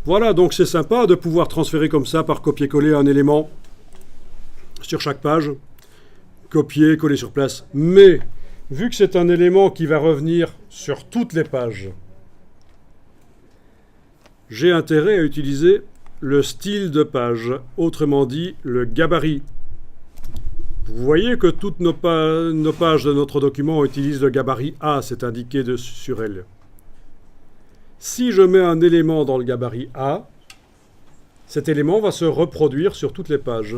Voilà, donc c'est sympa de pouvoir transférer comme ça par copier-coller un élément sur chaque page. Copier, coller sur place. Mais, vu que c'est un élément qui va revenir sur toutes les pages, j'ai intérêt à utiliser le style de page, autrement dit le gabarit. Vous voyez que toutes nos pages de notre document utilisent le gabarit A, c'est indiqué sur elles. Si je mets un élément dans le gabarit A, cet élément va se reproduire sur toutes les pages.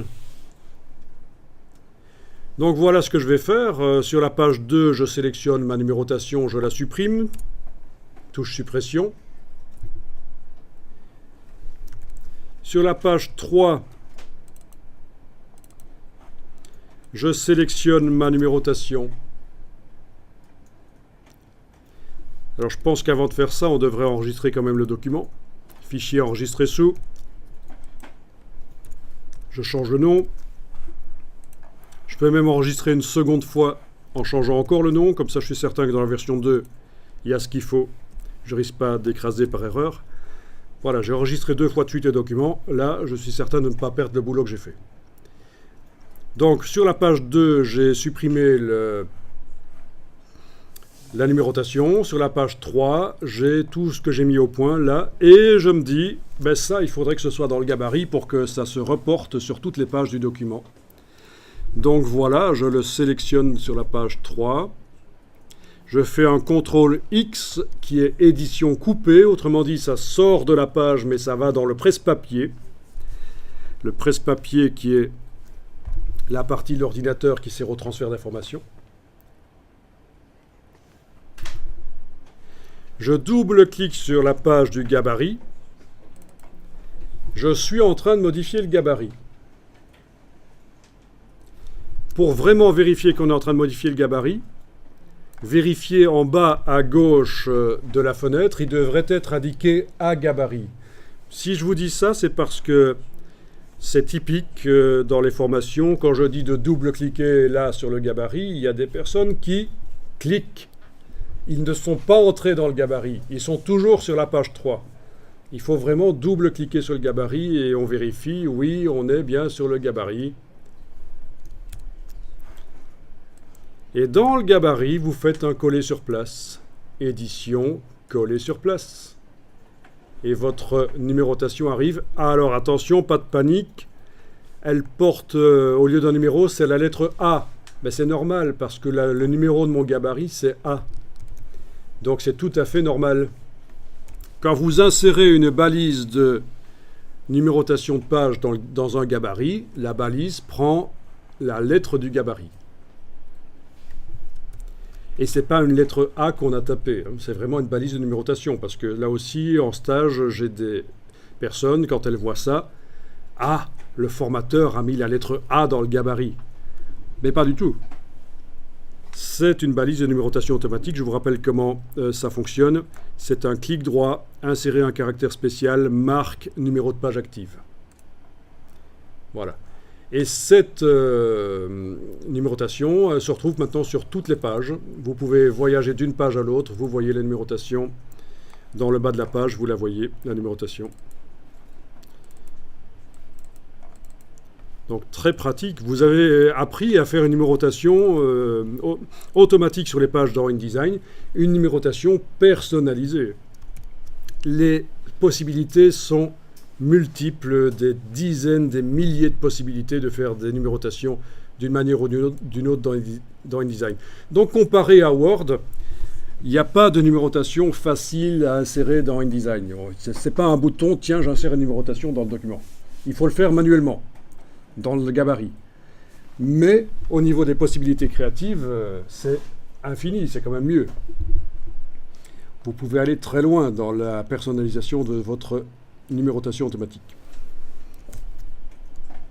Donc voilà ce que je vais faire. Sur la page 2, je sélectionne ma numérotation, je la supprime. Touche suppression. Sur la page 3, je sélectionne ma numérotation. Alors je pense qu'avant de faire ça, on devrait enregistrer quand même le document. Fichier enregistré sous. Je change le nom. Je peux même enregistrer une seconde fois en changeant encore le nom. Comme ça, je suis certain que dans la version 2, il y a ce qu'il faut. Je risque pas d'écraser par erreur. Voilà, j'ai enregistré 2 fois de suite le document. Là, je suis certain de ne pas perdre le boulot que j'ai fait. Donc, sur la page 2, j'ai supprimé la numérotation. Sur la page 3, j'ai tout ce que j'ai mis au point là. Et je me dis, ben ça, il faudrait que ce soit dans le gabarit pour que ça se reporte sur toutes les pages du document. Donc voilà, je le sélectionne sur la page 3. Je fais un CTRL X qui est édition coupée. Autrement dit, ça sort de la page, mais ça va dans le presse-papier. Le presse-papier qui est la partie de l'ordinateur qui sert au transfert d'informations. Je double-clique sur la page du gabarit. Je suis en train de modifier le gabarit. Pour vraiment vérifier qu'on est en train de modifier le gabarit, vérifiez en bas à gauche de la fenêtre, il devrait être indiqué à gabarit. Si je vous dis ça, c'est parce que c'est typique dans les formations. Quand je dis de double-cliquer là sur le gabarit, il y a des personnes qui cliquent. Ils ne sont pas entrés dans le gabarit. Ils sont toujours sur la page 3. Il faut vraiment double-cliquer sur le gabarit et on vérifie, oui, on est bien sur le gabarit. Et dans le gabarit, vous faites un coller sur place. Édition, coller sur place. Et votre numérotation arrive. Alors attention, pas de panique. Elle porte, au lieu d'un numéro, c'est la lettre A. Ben, c'est normal, parce que le numéro de mon gabarit, c'est A. Donc c'est tout à fait normal. Quand vous insérez une balise de numérotation de page dans un gabarit, la balise prend la lettre du gabarit. Et ce n'est pas une lettre A qu'on a tapée, hein. C'est vraiment une balise de numérotation, parce que là aussi, en stage, j'ai des personnes, quand elles voient ça, « Ah, le formateur a mis la lettre A dans le gabarit ». Mais pas du tout. C'est une balise de numérotation automatique. Je vous rappelle comment ça fonctionne. C'est un clic droit, insérer un caractère spécial, marque, numéro de page active. Voilà. Et cette numérotation se retrouve maintenant sur toutes les pages. Vous pouvez voyager d'une page à l'autre. Vous voyez la numérotation. Dans le bas de la page, vous la voyez, la numérotation. Donc très pratique. Vous avez appris à faire une numérotation automatique sur les pages dans InDesign. Une numérotation personnalisée. Les possibilités sont multiples, des dizaines, des milliers de possibilités de faire des numérotations d'une manière ou d'une autre dans InDesign. Donc comparé à Word, il n'y a pas de numérotation facile à insérer dans InDesign. Ce n'est pas un bouton, tiens, j'insère une numérotation dans le document. Il faut le faire manuellement, dans le gabarit. Mais au niveau des possibilités créatives, c'est infini, c'est quand même mieux. Vous pouvez aller très loin dans la personnalisation de votre numérotation automatique.